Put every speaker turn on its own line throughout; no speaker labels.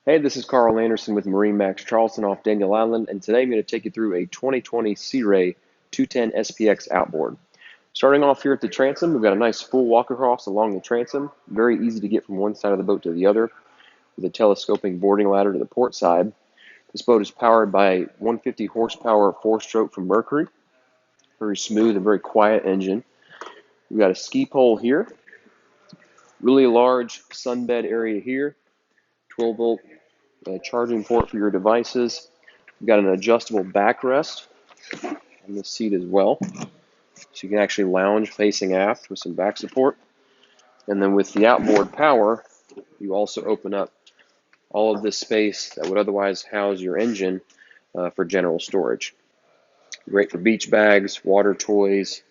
Hey, this is Carl Anderson with MarineMax Charleston off Daniel Island, and today I'm going to take you through a 2020 Sea Ray 210 SPX outboard. Starting off here at the transom, we've got a nice full walk across along the transom, very easy to get from one side of the boat to the other, with a telescoping boarding ladder to the port side. This boat is powered by a 150 horsepower 4-stroke from Mercury, very smooth and very quiet engine. We've got a ski pole here, really large sunbed area here, 12-volt charging port for your devices. We've got an adjustable backrest on this seat as well, so you can actually lounge facing aft with some back support. And then with the outboard power, you also open up all of this space that would otherwise house your engine for general storage. Great for beach bags, water toys,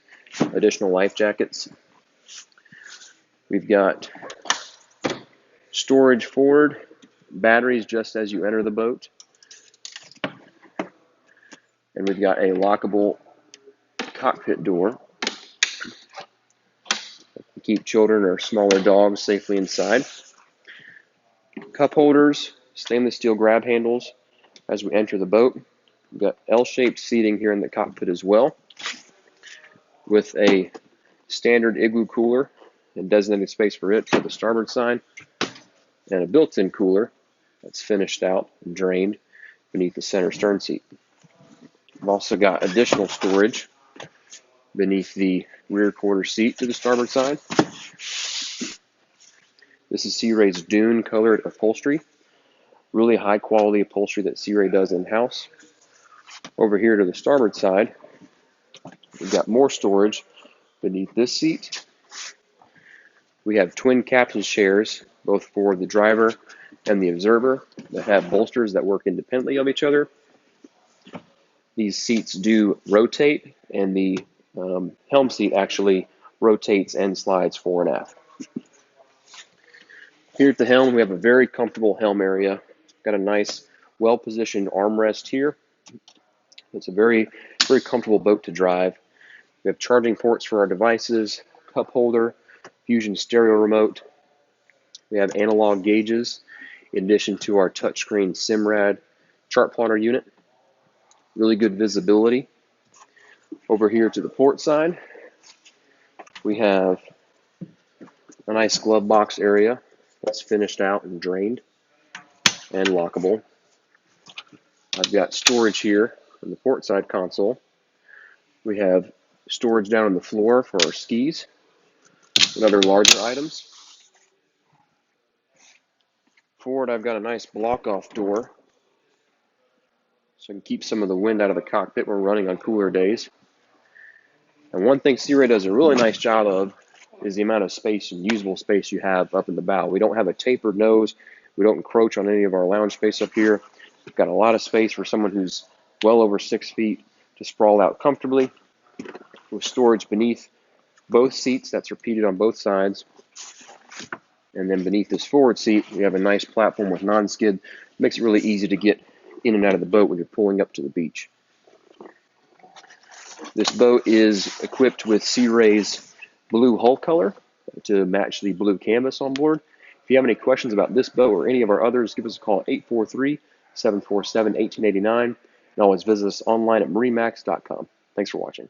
additional life jackets. We've got storage forward, batteries just as you enter the boat. And we've got a lockable cockpit door to keep children or smaller dogs safely inside. Cup holders, stainless steel grab handles as we enter the boat. We've got L-shaped seating here in the cockpit as well, with a standard igloo cooler and designated space for it for the starboard side, and a built-in cooler that's finished out and drained beneath the center stern seat. We've also got additional storage beneath the rear quarter seat to the starboard side. This is Sea Ray's Dune colored upholstery. Really high quality upholstery that Sea Ray does in-house. Over here to the starboard side, we've got more storage beneath this seat. We have twin captain's chairs, both for the driver and the observer, that have bolsters that work independently of each other. These seats do rotate, and the helm seat actually rotates and slides fore and aft. Here at the helm, we have a very comfortable helm area. Got a nice, well-positioned armrest here. It's a very, very comfortable boat to drive. We have charging ports for our devices, cup holder, Fusion stereo remote. We have analog gauges in addition to our touchscreen Simrad chart plotter unit. Really good visibility. Over here to the port side, we have a nice glove box area that's finished out and drained and lockable. I've got storage here on the port side console. We have storage down on the floor for our skis and other larger items. Forward, I've got a nice block-off door so I can keep some of the wind out of the cockpit when we're running on cooler days. And one thing Sea Ray does a really nice job of is the amount of space and usable space you have up in the bow. We don't have a tapered nose. We don't encroach on any of our lounge space up here. We've got a lot of space for someone who's well over 6 feet to sprawl out comfortably, with storage beneath both seats that's repeated on both sides. And then beneath this forward seat, we have a nice platform with non-skid. Makes it really easy to get in and out of the boat when you're pulling up to the beach. This boat is equipped with Sea Ray's blue hull color to match the blue canvas on board. If you have any questions about this boat or any of our others, give us a call at 843-747-1889. And always visit us online at MarineMax.com. Thanks for watching.